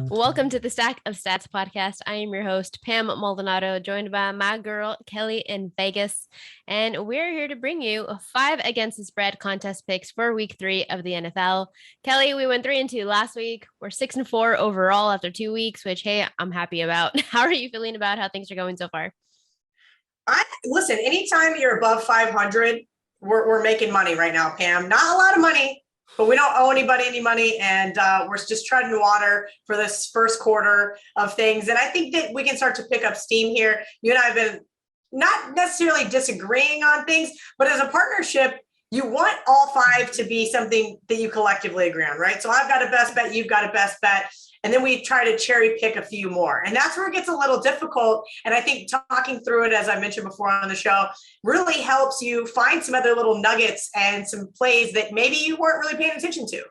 Welcome to the Stack of Stats podcast. I am your host, Pam Maldonado, joined by my girl, Kelly in Vegas. And we're here to bring you 5 against the spread contest picks for week 3 of the NFL. Kelly, we went 3-2 last week. We're 6-4 overall after 2 weeks, which, hey, I'm happy about. How are you feeling about how things are going so far? Listen, anytime you're above 500, we're making money right now, Pam. Not a lot of money, but we don't owe anybody any money, and we're just treading water for this first quarter of things. And I think that we can start to pick up steam here. You and I have been not necessarily disagreeing on things, but as a partnership, you want all 5 to be something that you collectively agree on, right? So I've got a best bet, you've got a best bet. And then we try to cherry pick a few more. And that's where it gets a little difficult. And I think talking through it, as I mentioned before on the show, really helps you find some other little nuggets and some plays that maybe you weren't really paying attention to.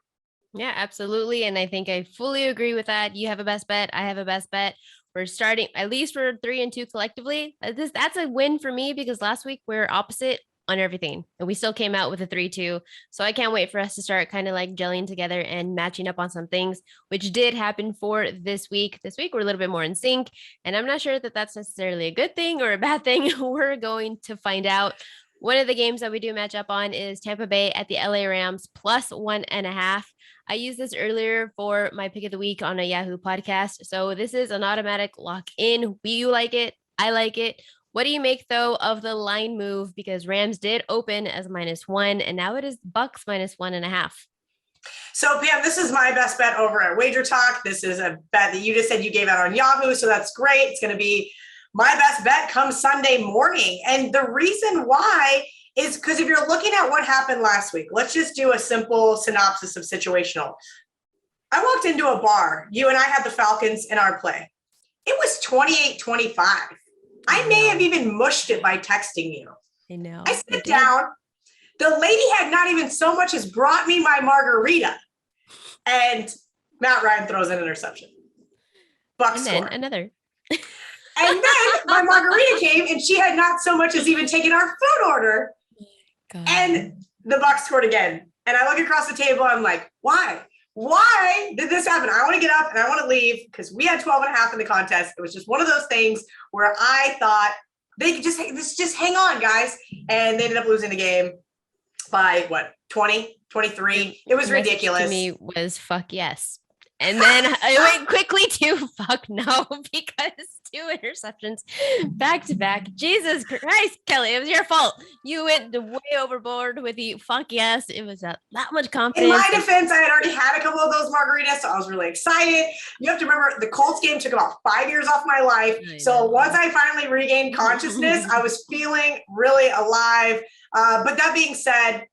Yeah, absolutely. And I think I fully agree with that. You have a best bet. I have a best bet. We're starting, at least for 3-2 collectively. That's a win for me because last week we're opposite on everything and we still came out with a 3-2. So I can't wait for us to start kind of like gelling together and matching up on some things, which did happen for this week. This week we're a little bit more in sync, and I'm not sure that that's necessarily a good thing or a bad thing. We're going to find out. One of the games that we do match up on is Tampa Bay at the LA Rams +1.5. I used this earlier for my pick of the week on a Yahoo podcast. So this is an automatic lock in. You like it. I like it. What do you make, though, of the line move? Because Rams did open as -1, and now it is Bucks -1.5. So, Pam, this is my best bet over at Wager Talk. This is a bet that you just said you gave out on Yahoo, so that's great. It's going to be my best bet come Sunday morning. And the reason why is because if you're looking at what happened last week, let's just do a simple synopsis of situational. I walked into a bar. You and I had the Falcons in our play. It was 28-25. I may have even mushed it by texting you. I know. I sit down. The lady had not even so much as brought me my margarita. And Matt Ryan throws an interception. Bucks score. Another. And then my margarita came and she had not so much as even taken our food order. God. And the Bucks scored again. And I look across the table. I'm like, why? Why did this happen? I want to get up and I want to leave because we had 12.5 in the contest. It was just one of those things where I thought they could just hang on, guys. And they ended up losing the game by 20, 23. It was ridiculous. To me was fuck yes. And then I went quickly to fuck no because 2 interceptions back to back. Jesus Christ, Kelly, it was your fault. You went way overboard with the fuck yes. It was that much confidence. In my defense, I had already had a couple of those margaritas, so I was really excited. You have to remember the Colts game took about 5 years off my life. So once I finally regained consciousness, I was feeling really alive. But that being said,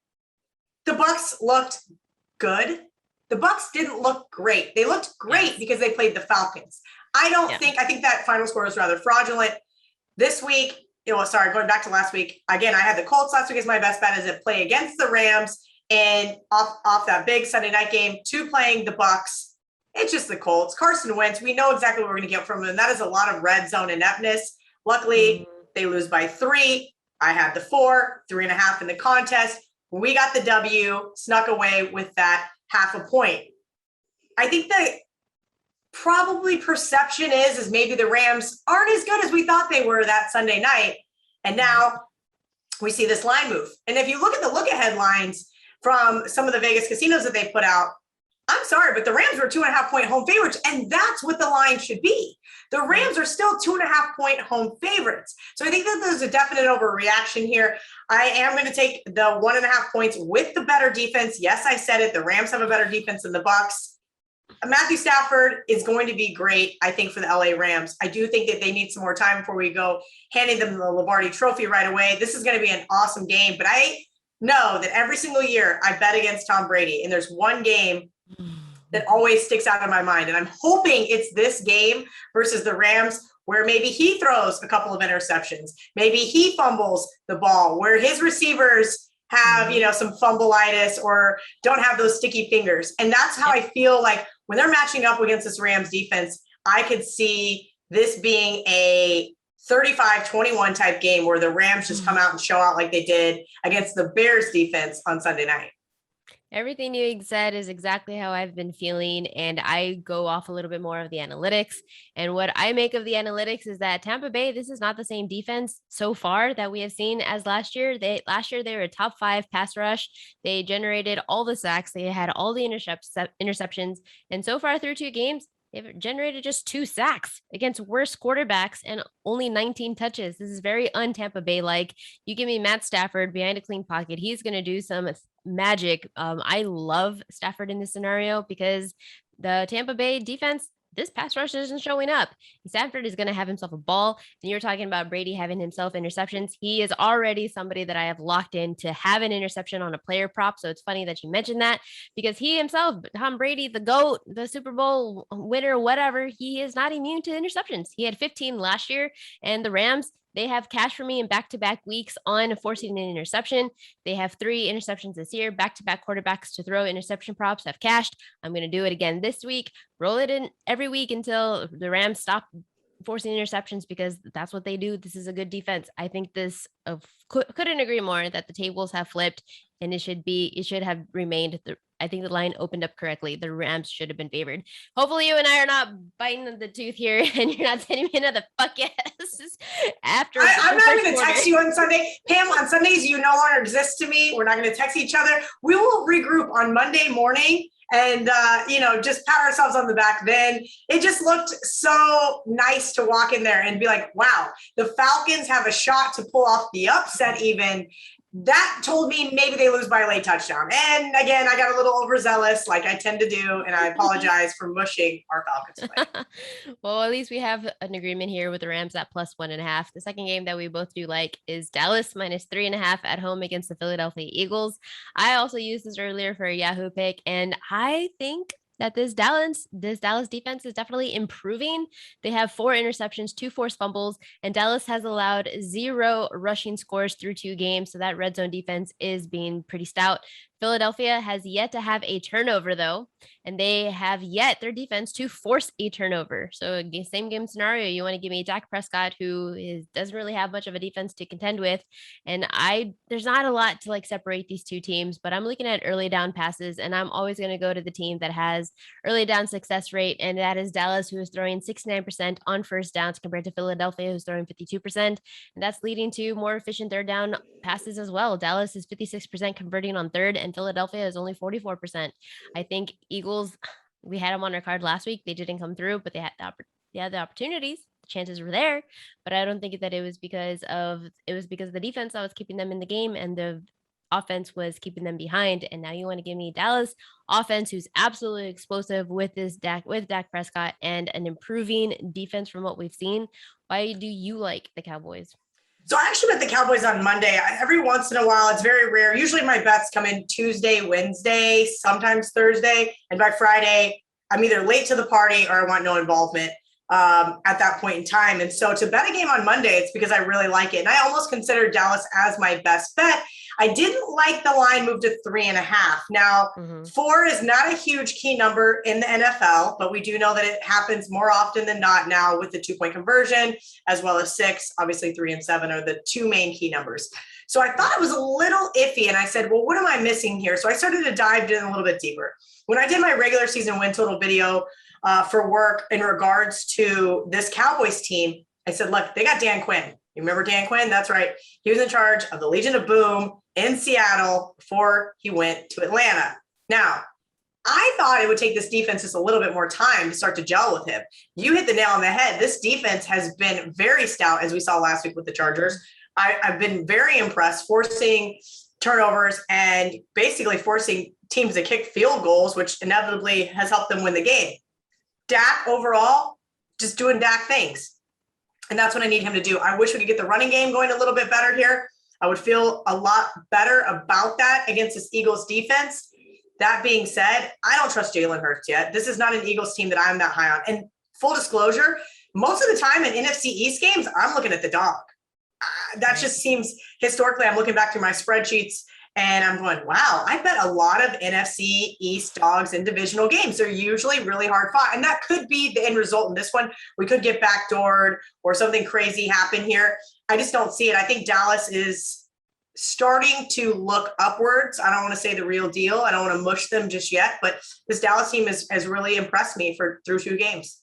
the Bucks looked good. The Bucks didn't look great. They looked great because they played the Falcons. I think that final score was rather fraudulent. This week, going back to last week, again, I had the Colts last week as my best bet as a play against the Rams and off that big Sunday night game to playing the Bucks. It's just the Colts. Carson Wentz, we know exactly what we're going to get from him. And that is a lot of red zone ineptness. Luckily, they lose by 3. I had the 4, 3.5 in the contest. We got the W, snuck away with that half a point. I think that probably perception is maybe the Rams aren't as good as we thought they were that Sunday night. And now we see this line move. And if you look at the look-ahead lines from some of the Vegas casinos that they put out, I'm sorry, but the Rams were 2.5-point home favorites, and that's what the line should be. The Rams are still 2.5-point home favorites. So I think that there's a definite overreaction here. I am going to take the 1.5 points with the better defense. Yes, I said it. The Rams have a better defense than the Bucks. Matthew Stafford is going to be great, I think, for the LA Rams. I do think that they need some more time before we go handing them the Lombardi Trophy right away. This is going to be an awesome game, but I know that every single year I bet against Tom Brady, and there's one game that always sticks out in my mind. And I'm hoping it's this game versus the Rams where maybe he throws a couple of interceptions. Maybe he fumbles the ball, where his receivers have, some fumbleitis or don't have those sticky fingers. And that's how I feel like when they're matching up against this Rams defense, I could see this being a 35-21 type game where the Rams just come out and show out like they did against the Bears defense on Sunday night. Everything you said is exactly how I've been feeling. And I go off a little bit more of the analytics. And what I make of the analytics is that Tampa Bay, this is not the same defense so far that we have seen as last year. Last year they were a top 5 pass rush. They generated all the sacks. They had all the interceptions. And so far through 2 games, they've generated just 2 sacks against worse quarterbacks and only 19 touches. This is very un-Tampa Bay like. You give me Matt Stafford behind a clean pocket, he's going to do some magic. I love Stafford in this scenario because the Tampa Bay defense, this pass rush isn't showing up. Stafford is going to have himself a ball. And you're talking about Brady having himself interceptions. He is already somebody that I have locked in to have an interception on a player prop. So it's funny that you mentioned that because he himself, Tom Brady, the GOAT, the Super Bowl winner, whatever, he is not immune to interceptions. He had 15 last year, and the Rams, they have cash for me in back-to-back weeks on forcing an interception. They have 3 interceptions this year. Back-to-back quarterbacks to throw interception props have cashed. I'm going to do it again this week. Roll it in every week until the Rams stop forcing interceptions because that's what they do. This is a good defense. I think this couldn't agree more that the tables have flipped, and it should have remained. I think the line opened up correctly. The Rams should have been favored. Hopefully you and I are not biting the tooth here and you're not sending me another fuck yes after. I'm not going to text you on Sunday. Pam, on Sundays, you no longer exist to me. We're not going to text each other. We will regroup on Monday morning and, just pat ourselves on the back. Then it just looked so nice to walk in there and be like, wow, the Falcons have a shot to pull off the upset even. That told me maybe they lose by a late touchdown. And again, I got a little overzealous like I tend to do. And I apologize for mushing our Falcons away. Well, at least we have an agreement here with the Rams at +1.5. The second game that we both do like is Dallas -3.5 at home against the Philadelphia Eagles. I also used this earlier for a Yahoo pick, and I think that this Dallas defense is definitely improving. They have 4 interceptions, 2 forced fumbles, and Dallas has allowed 0 rushing scores through 2 games. So that red zone defense is being pretty stout. Philadelphia has yet to have a turnover, though, and they have yet their defense to force a turnover. So same game scenario. You want to give me Dak Prescott, who doesn't really have much of a defense to contend with, and there's not a lot to like separate these 2 teams. But I'm looking at early down passes, and I'm always going to go to the team that has early down success rate, and that is Dallas, who is throwing 69% on first downs compared to Philadelphia, who's throwing 52%, and that's leading to more efficient third down passes as well. Dallas is 56% converting on third, and Philadelphia is only 44%. I think Eagles, we had them on our card last week. They didn't come through, but they had the opportunities. The chances were there, but I don't think that it was because of the defense that was keeping them in the game, and the offense was keeping them behind. And now you want to give me Dallas offense, who's absolutely explosive with Dak Prescott and an improving defense from what we've seen. Why do you like the Cowboys? So I actually bet the Cowboys on Monday. Every once in a while, it's very rare. Usually my bets come in Tuesday, Wednesday, sometimes Thursday. And by Friday, I'm either late to the party or I want no involvement at that point in time. And so to bet a game on Monday, it's because I really like it. And I almost consider Dallas as my best bet. I didn't like the line move to 3.5. Now, 4 is not a huge key number in the NFL, but we do know that it happens more often than not now with the 2-point conversion, as well as 6. Obviously, 3 and 7 are the 2 main key numbers. So I thought it was a little iffy, and I said, well, what am I missing here? So I started to dive in a little bit deeper. When I did my regular season win total video for work in regards to this Cowboys team, I said, look, they got Dan Quinn. You remember Dan Quinn? That's right. He was in charge of the Legion of Boom in Seattle before he went to Atlanta. Now, I thought it would take this defense just a little bit more time to start to gel with him. You hit the nail on the head. This defense has been very stout, as we saw last week with the Chargers. I've been very impressed, forcing turnovers and basically forcing teams to kick field goals, which inevitably has helped them win the game. Dak overall, just doing Dak things. And that's what I need him to do. I wish we could get the running game going a little bit better here. I would feel a lot better about that against this Eagles defense. That being said, I don't trust Jalen Hurts yet. This is not an Eagles team that I'm that high on. And full disclosure, most of the time in NFC East games, I'm looking at the dog. That just seems historically, I'm looking back through my spreadsheets and I'm going, wow, I bet a lot of NFC East dogs in divisional games. They're usually really hard fought. And that could be the end result in this one. We could get backdoored or something crazy happen here. I just don't see it. I think Dallas is starting to look upwards. I don't want to say the real deal. I don't want to mush them just yet, but this Dallas team has really impressed me through 2 games.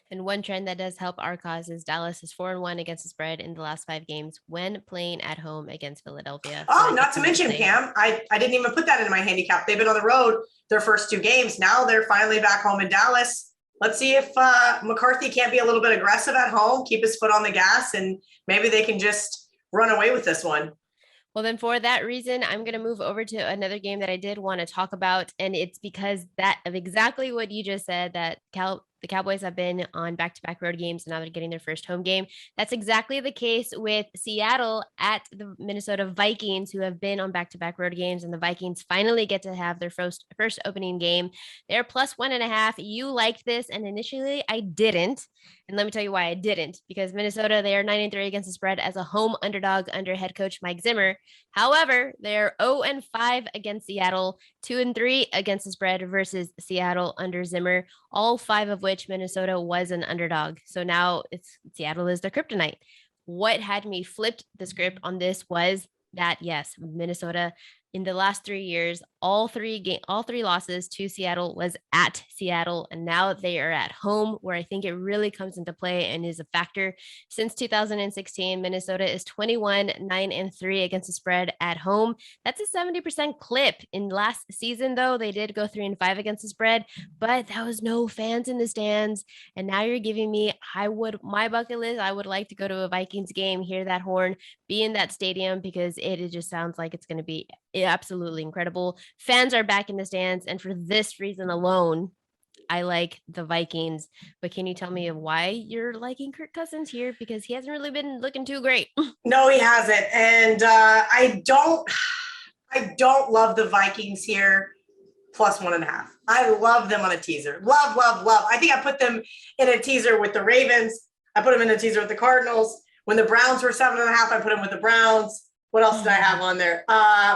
And one trend that does help our cause is Dallas is 4-1 against the spread in the last 5 games when playing at home against Philadelphia. Oh, not to mention, Pam, I didn't even put that into my handicap. They've been on the road their first 2 games. Now they're finally back home in Dallas. Let's see if McCarthy can't be a little bit aggressive at home, keep his foot on the gas, and maybe they can just run away with this one. Well, then for that reason, I'm going to move over to another game that I did want to talk about. And it's because of exactly what you just said, that the Cowboys have been on back-to-back road games, and now they're getting their first home game. That's exactly the case with Seattle at the Minnesota Vikings, who have been on back-to-back road games, and the Vikings finally get to have their first opening game. They're plus 1.5. You liked this, and initially I didn't. And let me tell you why I didn't, because Minnesota, they are 9-3 against the spread as a home underdog under head coach Mike Zimmer. However, they're 0-5 against Seattle, 2-3 against the spread versus Seattle under Zimmer, all 5 of which Minnesota was an underdog. So now Seattle is their kryptonite. What had me flipped the script on this was that, yes, Minnesota in the last 3 years, all three losses to Seattle was at Seattle, and now they are at home, where I think it really comes into play and is a factor. Since 2016, Minnesota is 21-9-3 against the spread at home. That's a 70% clip. In last season, though, they did go 3-5 against the spread, but that was no fans in the stands. And now you're giving me, my bucket list, I would like to go to a Vikings game, hear that horn, be in that stadium, because it just sounds like it's going to be absolutely incredible. Fans are back in the stands, and for this reason alone, I like the Vikings. But can you tell me why you're liking Kirk Cousins here? Because he hasn't really been looking too great. No, he hasn't, and I don't love the Vikings here. Plus 1.5. I love them on a teaser. Love. I think I put them in a teaser with the Ravens. I put them in a teaser with the Cardinals. When the Browns were 7.5, I put them with the Browns. What else did I have on there?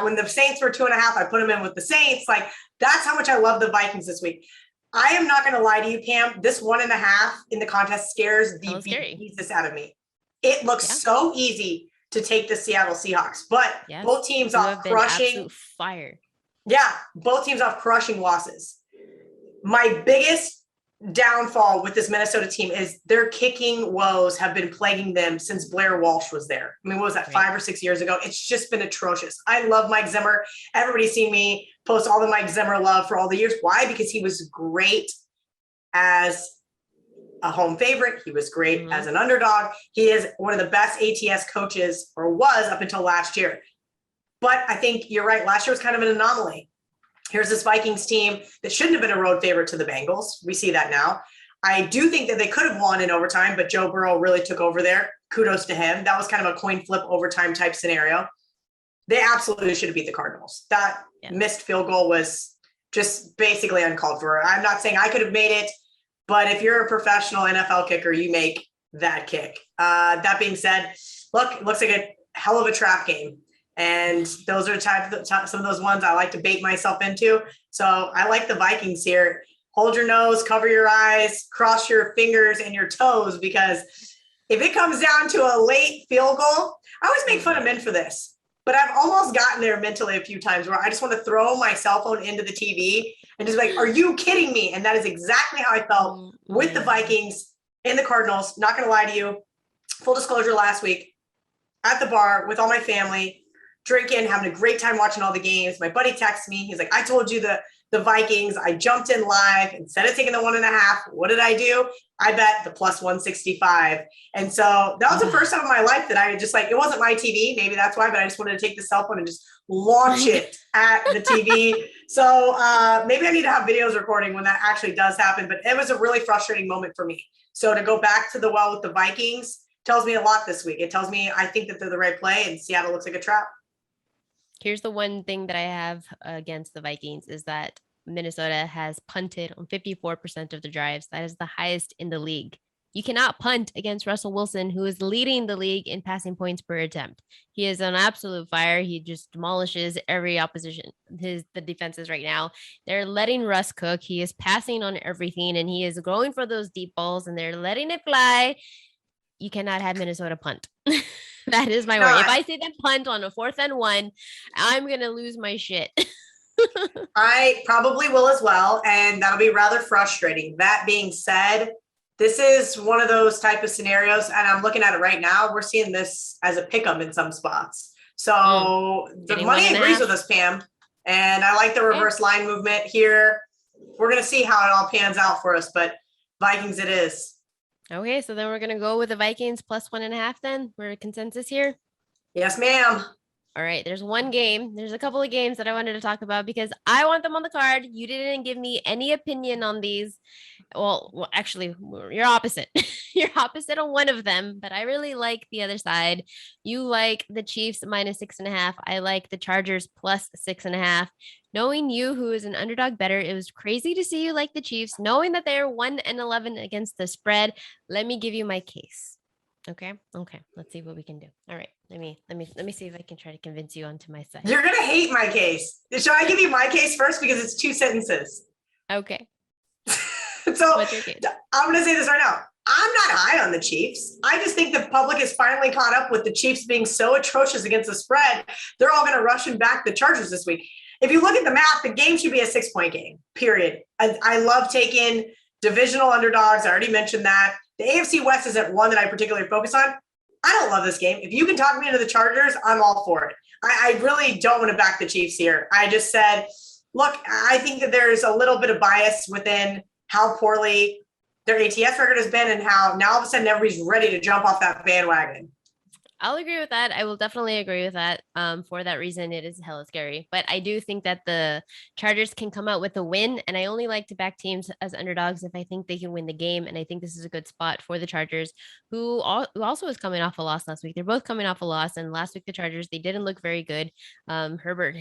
When the Saints were 2.5, I put them in with the Saints. Like, that's how much I love the Vikings this week. I am not going to lie to you, Pam. This 1.5 in the contest scares the bejesus out of me. It looks so easy to take the Seattle Seahawks, but both teams off crushing fire. Yeah, both teams off crushing losses. My biggest downfall with this Minnesota team is their kicking woes have been plaguing them since Blair Walsh was there. I mean, what was that, 5 or 6 years ago? It's just been atrocious. I love Mike Zimmer. Everybody's seen me post all the Mike Zimmer love for all the years. Why? Because he was great as a home favorite. He was great as an underdog. He is one of the best ATS coaches, or was up until last year. But I think you're right. Last year was kind of an anomaly. Here's this Vikings team that shouldn't have been a road favorite to the Bengals. We see that now. I do think that they could have won in overtime, but Joe Burrow really took over there. Kudos to him. That was kind of a coin flip overtime type scenario. They absolutely should have beat the Cardinals. That missed field goal was just basically uncalled for. I'm not saying I could have made it, but if you're a professional NFL kicker, you make that kick. That being said, look, it looks like a hell of a trap game. And those are some of those ones I like to bait myself into. So I like the Vikings here. Hold your nose, cover your eyes, cross your fingers and your toes, because if it comes down to a late field goal, I always make fun of men for this, but I've almost gotten there mentally a few times where I just want to throw my cell phone into the TV and just like, are you kidding me? And that is exactly how I felt with the Vikings and the Cardinals. Not going to lie to you. Full disclosure, last week at the bar with all my family, drinking, having a great time watching all the games. My buddy texts me. He's like, I told you the Vikings. I jumped in live. Instead of taking the 1.5, what did I do? I bet the plus 165. And so that was the first time in my life that I just like, it wasn't my TV. Maybe that's why, but I just wanted to take the cell phone and just launch it at the TV. So maybe I need to have videos recording when that actually does happen, but it was a really frustrating moment for me. So to go back to the well with the Vikings tells me a lot this week. It tells me I think that they're the right play, and Seattle looks like a trap. Here's the one thing that I have against the Vikings is that Minnesota has punted on 54% of the drives. That is the highest in the league. You cannot punt against Russell Wilson, who is leading the league in passing points per attempt. He is on absolute fire. He just demolishes every opposition, the defenses right now. They're letting Russ cook. He is passing on everything, and he is going for those deep balls, and they're letting it fly. you cannot have Minnesota punt. That is my word. If I see them punt on a 4th and 1, I'm going to lose my shit. I probably will as well. And that'll be rather frustrating. That being said, this is one of those type of scenarios. And I'm looking at it right now. We're seeing this as a pick-em in some spots. So the money agrees with us, Pam. And I like the reverse line movement here. We're going to see how it all pans out for us. But Vikings it is. Okay, so then we're going to go with the Vikings plus 1.5 then. We're a consensus here? Yes, ma'am. All right, there's one game. There's a couple of games that I wanted to talk about because I want them on the card. You didn't give me any opinion on these. Well, actually, you're opposite. You're opposite on one of them, but I really like the other side. You like the Chiefs minus 6.5. I like the Chargers plus 6.5. Knowing you, who is an underdog better, it was crazy to see you like the Chiefs, knowing that they're 1-11 against the spread. Let me give you my case. Okay. Let's see what we can do. All right. Let me see if I can try to convince you onto my side. You're gonna hate my case. Should I give you my case first because it's 2 sentences? Okay. So I'm gonna say this right now. I'm not high on the Chiefs. I just think the public is finally caught up with the Chiefs being so atrocious against the spread. They're all gonna rush and back the Chargers this week. If you look at the math, the game should be a 6-point game. Period. I love taking divisional underdogs. I already mentioned that. The AFC West isn't one that I particularly focus on. I don't love this game. If you can talk me into the Chargers, I'm all for it. I really don't want to back the Chiefs here. I just said, look, I think that there's a little bit of bias within how poorly their ATS record has been and how now all of a sudden everybody's ready to jump off that bandwagon. I'll agree with that. I will definitely agree with that. For that reason, it is hella scary. But I do think that the Chargers can come out with a win. And I only like to back teams as underdogs if I think they can win the game. And I think this is a good spot for the Chargers, who also is coming off a loss last week. They're both coming off a loss. And last week, the Chargers, they didn't look very good. Herbert,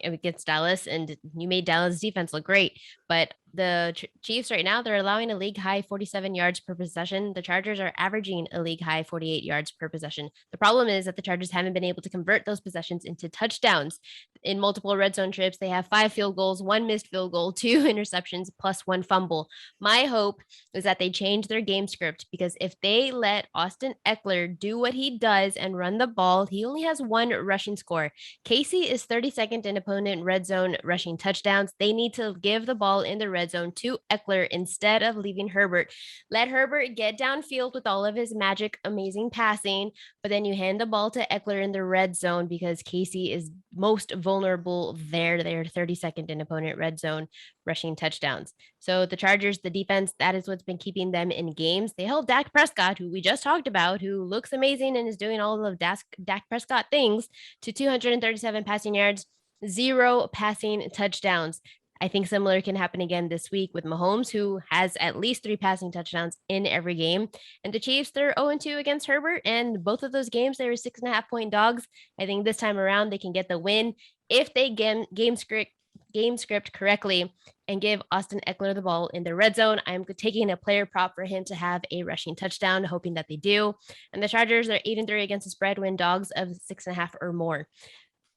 against Dallas, and you made Dallas defense look great. But the Chiefs right now, they're allowing a league high 47 yards per possession. The Chargers are averaging a league high 48 yards per possession. The problem is that the Chargers haven't been able to convert those possessions into touchdowns. In multiple red zone trips, they have 5 field goals, 1 missed field goal, 2 interceptions, plus 1 fumble. My hope is that they change their game script, because if they let Austin Eckler do what he does and run the ball, he only has 1 rushing score. Casey is 32nd in opponent red zone rushing touchdowns. They need to give the ball in the red zone to Eckler instead of leaving Herbert. Let Herbert get downfield with all of his magic, amazing passing, but then you hand the ball to Eckler in the red zone because Casey is most vulnerable there. They're 32nd in opponent red zone rushing touchdowns. So the Chargers, the defense, that is what's been keeping them in games. They held Dak Prescott, who we just talked about, who looks amazing and is doing all of Dak Prescott things, to 237 passing yards, 0 passing touchdowns. I think similar can happen again this week with Mahomes, who has at least 3 passing touchdowns in every game. And the Chiefs, they're 0-2 against Herbert. And both of those games, they were 6.5-point dogs. I think this time around, they can get the win if they game script correctly and give Austin Eckler the ball in the red zone. I'm taking a player prop for him to have a rushing touchdown, hoping that they do. And the Chargers are 8-3 against the spread when dogs of 6.5 or more.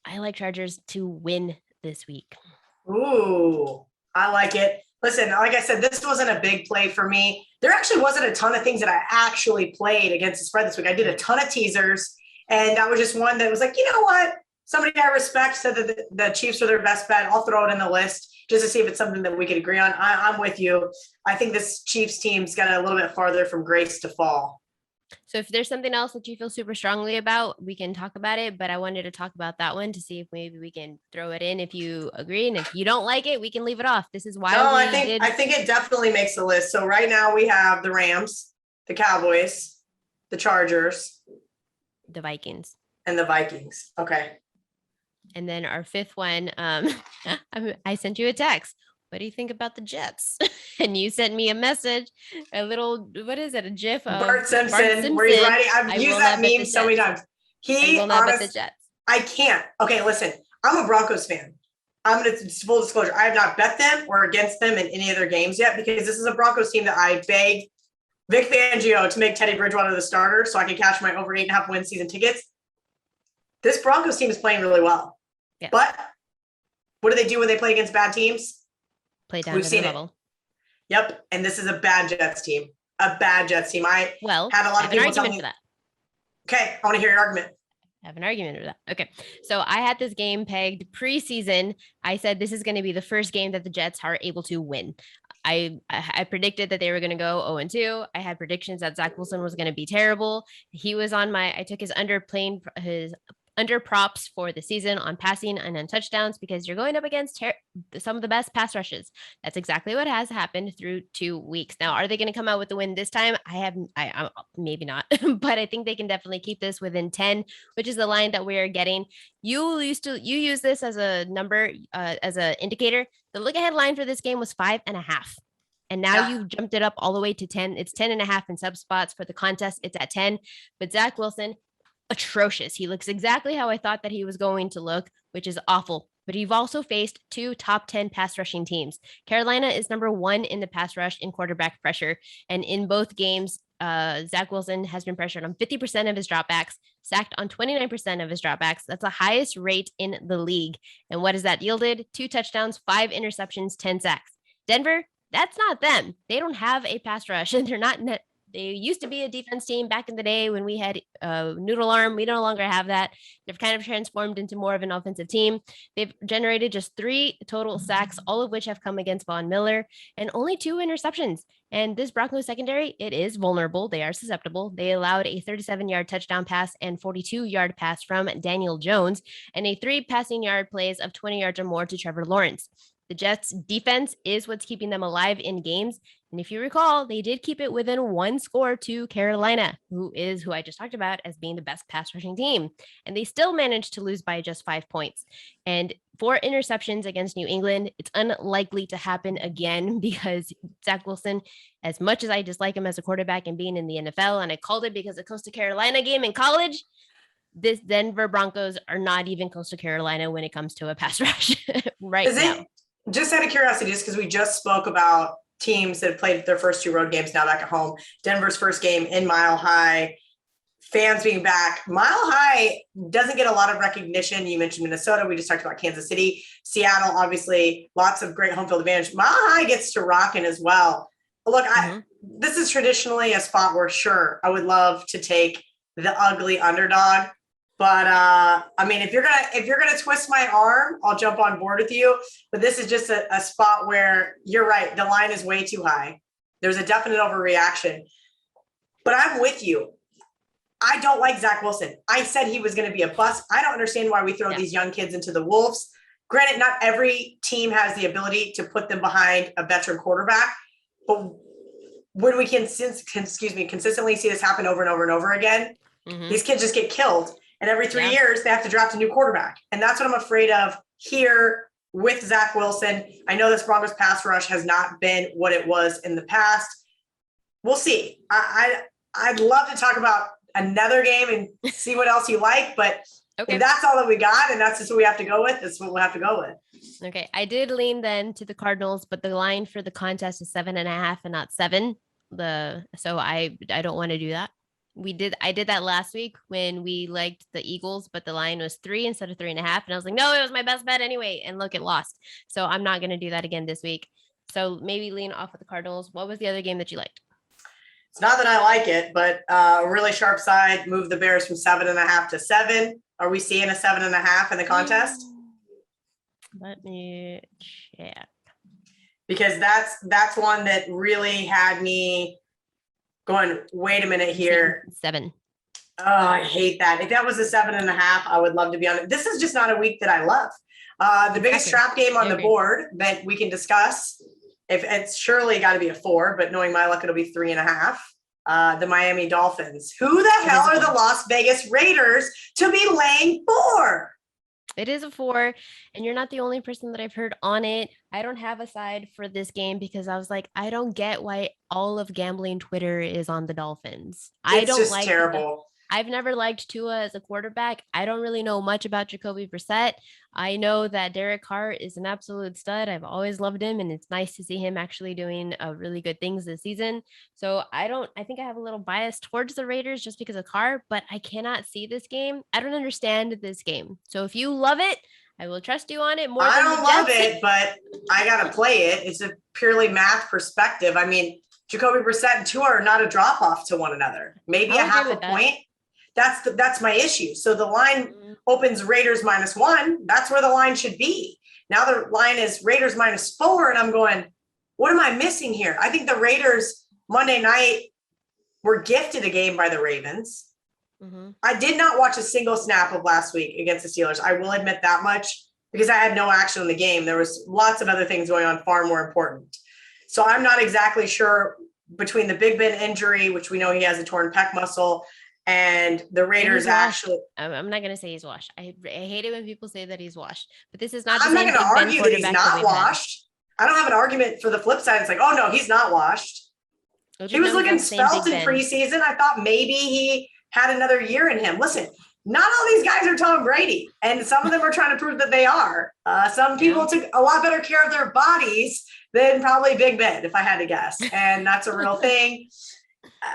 I like Chargers to win this week. Ooh, I like it. Listen, like I said, this wasn't a big play for me. There actually wasn't a ton of things that I actually played against the spread this week. I did a ton of teasers, and that was just one that was like, you know what? Somebody I respect said that the Chiefs are their best bet. I'll throw it in the list just to see if it's something that we could agree on. I'm with you. I think this Chiefs team's got a little bit farther from grace to fall. So if there's something else that you feel super strongly about, we can talk about it. But I wanted to talk about that one to see if maybe we can throw it in if you agree. And if you don't like it, we can leave it off. This is why I think it definitely makes the list. So right now we have the Rams, the Cowboys, the Chargers, the Vikings. And the Vikings. Okay. And then our 5th one, I sent you a text. What do you think about the Jets? And you sent me a message, a little, what is it? A GIF of Bart Simpson, where he's writing. I've used that meme so many times. He will not bet the Jets. I can't. Okay, listen, I'm a Broncos fan. I'm going to full disclosure. I have not bet them or against them in any of their games yet, because this is a Broncos team that I begged Vic Fangio to make Teddy Bridgewater the starter so I could cash my over 8.5 win season tickets. This Broncos team is playing really well. Yeah. But what do they do when they play against bad teams? Play down to the level. Yep. And this is a bad Jets team. a bad Jets team. I Well, had a lot of people tell me for that. Okay, I want to hear your argument. I have an argument for that. Okay. So I had this game pegged preseason. I said this is going to be the first game that the Jets are able to win. I predicted that they were going to go 0-2. I had predictions that Zach Wilson was going to be terrible. He was on I took his under props for the season on passing and on touchdowns because you're going up against some of the best pass rushes. That's exactly what has happened through 2 weeks. Now, are they going to come out with the win this time? I maybe not, but I think they can definitely keep this within 10, which is the line that we are getting. You use this as a number, as an indicator. The look ahead line for this game was 5.5. And now you've jumped it up all the way to 10. It's 10.5 in sub spots for the contest. It's at 10. But Zach Wilson, atrocious. He looks exactly how I thought that he was going to look, which is awful. But you've also faced 2 top 10 pass rushing teams. Carolina is number 1 in the pass rush in quarterback pressure. And in both games, Zach Wilson has been pressured on 50% of his dropbacks, sacked on 29% of his dropbacks. That's the highest rate in the league. And what has that yielded? 2 touchdowns, 5 interceptions, 10 sacks. Denver, that's not them. They don't have a pass rush, and they're not They used to be a defense team back in the day when we had noodle arm. We no longer have that. They've kind of transformed into more of an offensive team. They've generated just 3 total sacks, all of which have come against Von Miller, and only 2 interceptions. And this Broncos secondary, it is vulnerable. They are susceptible. They allowed a 37-yard touchdown pass and 42-yard pass from Daniel Jones, and a 3 passing yard plays of 20 yards or more to Trevor Lawrence. The Jets' defense is what's keeping them alive in games. And if you recall, they did keep it within 1 score to Carolina, who I just talked about as being the best pass rushing team. And they still managed to lose by just 5 points. And 4 interceptions against New England, it's unlikely to happen again because Zach Wilson, as much as I dislike him as a quarterback and being in the NFL, and I called it because of Coastal Carolina game in college, this Denver Broncos are not even Coastal Carolina when it comes to a pass rush right now. Just out of curiosity, just because we just spoke about teams that have played their first 2 road games now back at home, Denver's first game in Mile High, fans being back. Mile High doesn't get a lot of recognition. You mentioned Minnesota. We just talked about Kansas City. Seattle, obviously, lots of great home field advantage. Mile High gets to rocking as well. Look, this is traditionally a spot where, sure, I would love to take the ugly underdog. But I mean, if you're gonna twist my arm, I'll jump on board with you. But this is just a spot where you're right. The line is way too high. There's a definite overreaction. But I'm with you. I don't like Zach Wilson. I said he was going to be a bust. I don't understand why we throw these young kids into the wolves. Granted, not every team has the ability to put them behind a veteran quarterback. But when we can consistently see this happen over and over and over again, these kids just get killed. And every 3 years, they have to draft a new quarterback. And that's what I'm afraid of here with Zach Wilson. I know this Broncos pass rush has not been what it was in the past. We'll see. I'd love to talk about another game and see what else you like. But if that's all that we got and that's just what we have to go with, that's what we'll have to go with. Okay. I did lean then to the Cardinals, but the line for the contest is 7.5 and not 7. So I don't want to do that. I did that last week when we liked the Eagles, but the line was 3 instead of 3.5. And I was like, no, it was my best bet anyway. And look, it lost. So I'm not going to do that again this week. So maybe lean off of the Cardinals. What was the other game that you liked? It's not that I like it, but a really sharp side, move the Bears from 7.5 to 7. Are we seeing a 7.5 in the contest? Let me check. Because that's one that really had me going, wait a minute here. 7. Oh, I hate that. If that was a 7.5, I would love to be on it. This is just not a week that I love. The biggest trap game on the board that we can discuss, if it's surely got to be a 4, but knowing my luck, it'll be 3.5. The Miami Dolphins. Who the hell are the Las Vegas Raiders to be laying 4? It is a 4, and you're not the only person that I've heard on it. I don't have a side for this game because I was like, I don't get why all of gambling Twitter is on the Dolphins. It's just terrible. I've never liked Tua as a quarterback. I don't really know much about Jacoby Brissett. I know that Derek Carr is an absolute stud. I've always loved him, and it's nice to see him actually doing really good things this season. So I think I have a little bias towards the Raiders just because of Carr, but I cannot see this game. I don't understand this game. So if you love it, I will trust you on it more. I don't love it, but I got to play it. It's a purely math perspective. I mean, Jacoby Brissett and Tua are not a drop off to one another. Maybe a half a point. That's my issue. So the line opens Raiders -1. That's where the line should be. Now the line is Raiders -4, and I'm going, what am I missing here? I think the Raiders Monday night were gifted a game by the Ravens. I did not watch a single snap of last week against the Steelers. I will admit that much, because I had no action in the game. There was lots of other things going on far more important. So I'm not exactly sure, between the Big Ben injury, which we know he has a torn pec muscle, and the Raiders actually. I'm not going to say he's washed. I hate it when people say that he's washed, but this is not. I'm not going to argue that he's not washed. I don't have an argument for the flip side. It's like, oh no, he's not washed. He was looking svelte in preseason. I thought maybe he had another year in him. Listen, not all these guys are Tom Brady, and some of them are trying to prove that they are. Some people took a lot better care of their bodies than probably Big Ben, if I had to guess. And that's a real thing.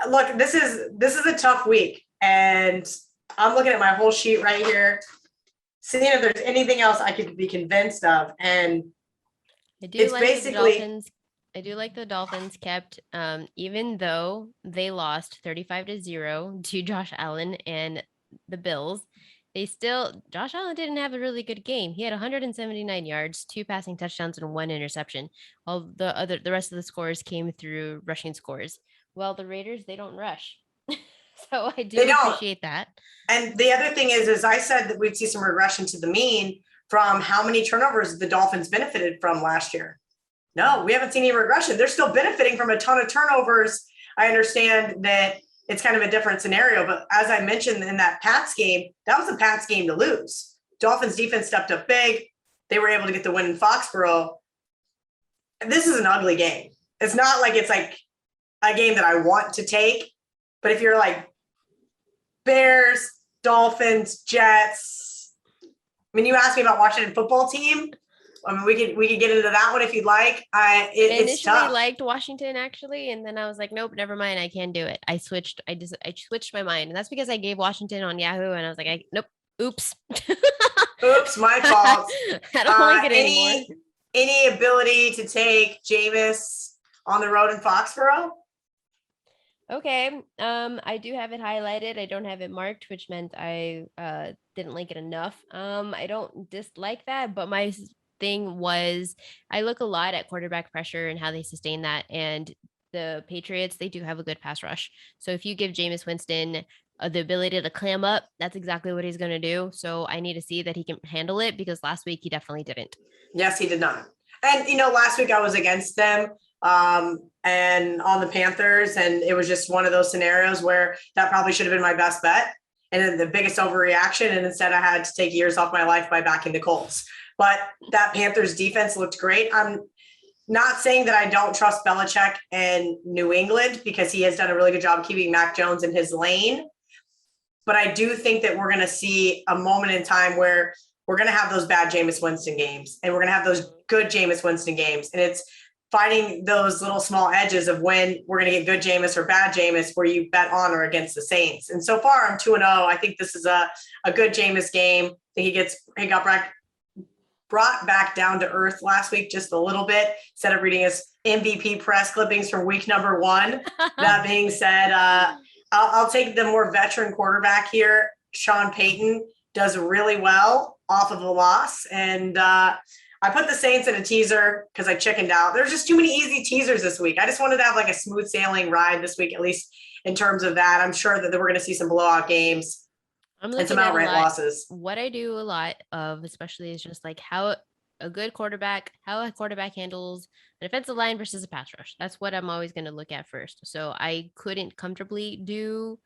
Look, this is a tough week, and I'm looking at my whole sheet right here, seeing if there's anything else I could be convinced of. And it's basically, I do like the Dolphins kept, even though they lost 35-0 to Josh Allen and the Bills, Josh Allen didn't have a really good game. He had 179 yards, 2 passing touchdowns, and 1 interception. All the rest of the scores came through rushing scores. Well, the Raiders, they don't rush. So I do appreciate that. And the other thing is I said that we'd see some regression to the mean from how many turnovers the Dolphins benefited from last year. No, we haven't seen any regression. They're still benefiting from a ton of turnovers. I understand that it's kind of a different scenario, but as I mentioned in that Pats game, that was a Pats game to lose. Dolphins defense stepped up big. They were able to get the win in Foxborough. This is an ugly game. It's not like it's like a game that I want to take, but if you're like Bears, Dolphins, Jets, I mean, you asked me about Washington football team. I mean, we could get into that one if you'd like. I initially liked Washington, actually, and then I was like, nope, never mind. I can't do it. I switched my mind, and that's because I gave Washington on Yahoo, and I was like, nope, oops, oops, my fault. I don't like it anymore. Any ability to take Jameis on the road in Foxborough? Okay, I do have it highlighted. I don't have it marked, which meant I didn't like it enough. I don't dislike that, but my thing was I look a lot at quarterback pressure and how they sustain that. And the Patriots, they do have a good pass rush. So if you give Jameis Winston the ability to clam up, that's exactly what he's going to do. So I need to see that he can handle it, because last week he definitely didn't. Yes, he did not. And, last week I was against them and on the Panthers, and it was just one of those scenarios where that probably should have been my best bet. And then the biggest overreaction. And instead I had to take years off my life by backing the Colts. But that Panthers defense looked great. I'm not saying that I don't trust Belichick and New England, because he has done a really good job keeping Mac Jones in his lane. But I do think that we're going to see a moment in time where we're going to have those bad Jameis Winston games, and we're going to have those good Jameis Winston games. And it's finding those little small edges of when we're going to get good Jameis or bad Jameis, where you bet on or against the Saints. And so far I'm 2-0. I think this is a good Jameis game. I think he got brought back down to earth last week just a little bit, instead of reading his MVP press clippings from week number 1. That being said, I'll take the more veteran quarterback here. Sean Payton does really well off of a loss. And I put the Saints in a teaser because I chickened out. There's just too many easy teasers this week. I just wanted to have like a smooth sailing ride this week, at least in terms of that. I'm sure that we're going to see some blowout games and some outright losses. What I do a lot of, especially, is just like how a quarterback handles an offensive line versus a pass rush. That's what I'm always going to look at first. So I couldn't comfortably do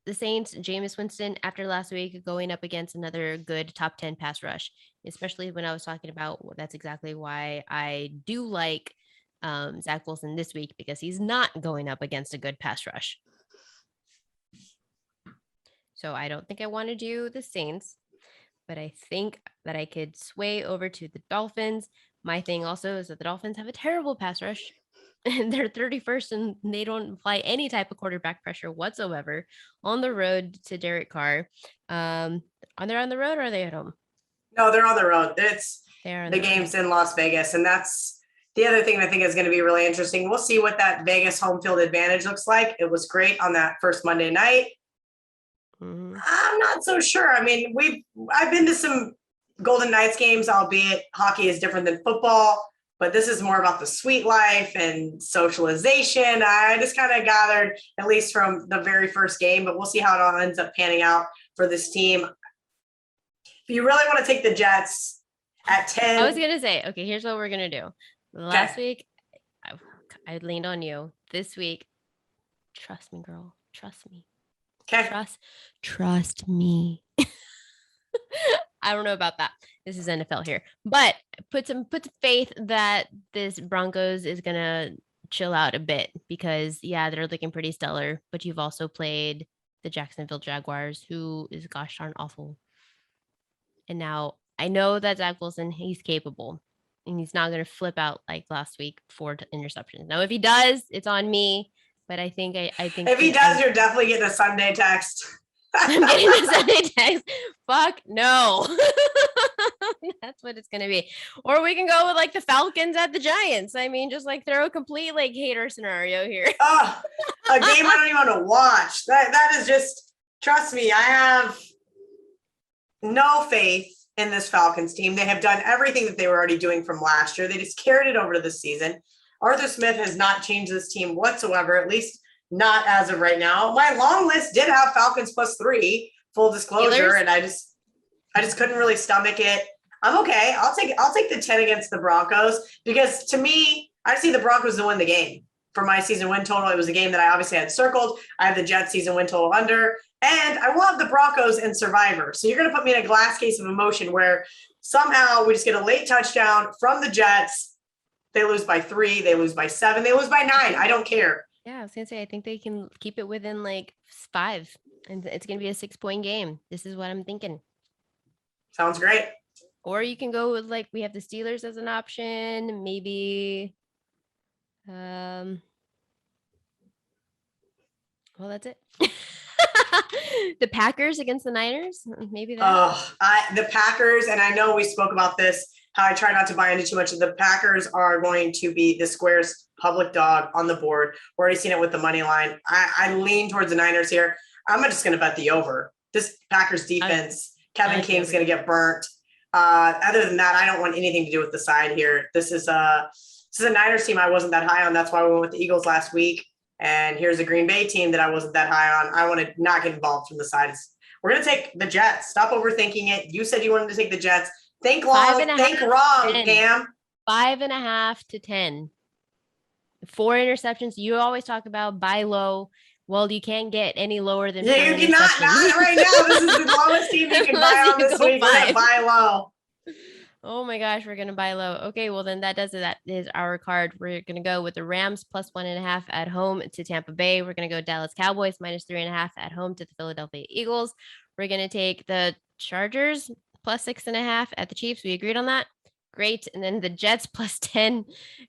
the Saints, Jameis Winston, after last week going up against another good top 10 pass rush, especially when I was talking about, that's exactly why I do like Zach Wilson this week, because he's not going up against a good pass rush. So I don't think I want to do the Saints, but I think that I could sway over to the Dolphins. My thing also is that the Dolphins have a terrible pass rush, and they're 31st, and they don't apply any type of quarterback pressure whatsoever on the road to Derek Carr. Are they on the road, or are they at home? No, they're on the road. The game's in Las Vegas, and that's The other thing I think is going to be really interesting, we'll see what that Vegas home field advantage looks like. It was great on that first Monday night. I'm not so sure. I mean, I've been to some Golden Knights games, albeit hockey is different than football, but this is more about the sweet life and socialization. I just kind of gathered, at least from the very first game, but we'll see how it all ends up panning out for this team. If you really want to take the Jets at 10. I was going to say, okay, here's what we're going to do. Last week, I leaned on you. This week, trust me, girl. Trust me. Okay. Trust me. I don't know about that. This is NFL here, but put some faith that this Broncos is gonna chill out a bit because they're looking pretty stellar. But you've also played the Jacksonville Jaguars, who is gosh darn awful. And now I know that Zach Wilson, he's capable, and he's not gonna flip out like last week 4 interceptions. Now, if he does, it's on me. But I think if he does, you're definitely getting a Sunday text. I'm getting a Sunday text. Fuck no. That's what it's gonna be. Or we can go with like the Falcons at the Giants. I mean, just like throw a complete like hater scenario here. Oh, a game I don't even want to watch. That is just, trust me, I have no faith in this Falcons team. They have done everything that they were already doing from last year. They just carried it over to this season. Arthur Smith has not changed this team whatsoever, at least not as of right now. My long list did have Falcons +3, full disclosure, and I just couldn't really stomach it. I'm okay. I'll take the 10 against the Broncos because to me, I see the Broncos to win the game. For my season win total, it was a game that I obviously had circled. I have the Jets season win total under, and I will have the Broncos in Survivor. So you're going to put me in a glass case of emotion where somehow we just get a late touchdown from the Jets. They lose by 3, they lose by 7, they lose by 9. I don't care. Yeah, I was gonna say I think they can keep it within like 5, and it's gonna be a 6-point game. This is what I'm thinking. Sounds great. Or you can go with like we have the Steelers as an option, maybe. Well, that's it. The Packers against the Niners, maybe that. The Packers, and I know we spoke about this. How I try not to buy into too much of the Packers are going to be the squares public dog on the board. We're already seen it with the money line. I lean towards the Niners here. I'm just going to bet the over. This Packers defense, Kevin King's going to get burnt. Other than that, I don't want anything to do with the side here. This is a Niners team I wasn't that high on. That's why we went with the Eagles last week. And here's a Green Bay team that I wasn't that high on. I want to not get involved from the sides. We're going to take the Jets. Stop overthinking it. You said you wanted to take the Jets. Think long, think wrong, Pam. 5.5 to 10. 4 interceptions. You always talk about buy low. Well, you can't get any lower than. Yeah, you cannot. Not right now. This is the lowest team you can buy on this week. We're gonna buy low. Oh my gosh, we're gonna buy low. Okay, well then that does it. That is our card. We're gonna go with the Rams +1.5 at home to Tampa Bay. We're gonna go Dallas Cowboys -3.5 at home to the Philadelphia Eagles. We're gonna take the Chargers +6.5 at the Chiefs. We agreed on that. Great. And then the Jets +10,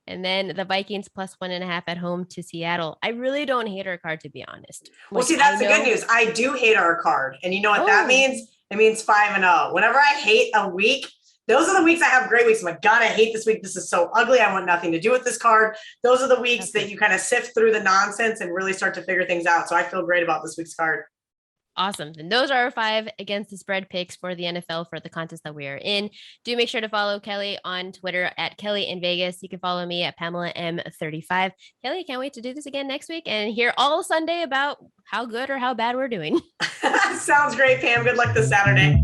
and then the Vikings +1.5 at home to Seattle. I really don't hate our card, to be honest. Well, see, that's the good news. I do hate our card. And you know what that means? It means 5-0. Whenever I hate a week, those are the weeks I have great weeks. I'm like, God, I hate this week. This is so ugly. I want nothing to do with this card. Those are the weeks that you kind of sift through the nonsense and really start to figure things out. So I feel great about this week's card. Awesome. And those are our 5 against the spread picks for the NFL for the contest that we are in. Do make sure to follow Kelly on Twitter at Kelly in Vegas. You can follow me at Pamela M35. Kelly, can't wait to do this again next week and hear all Sunday about how good or how bad we're doing. Sounds great, Pam. Good luck this Saturday.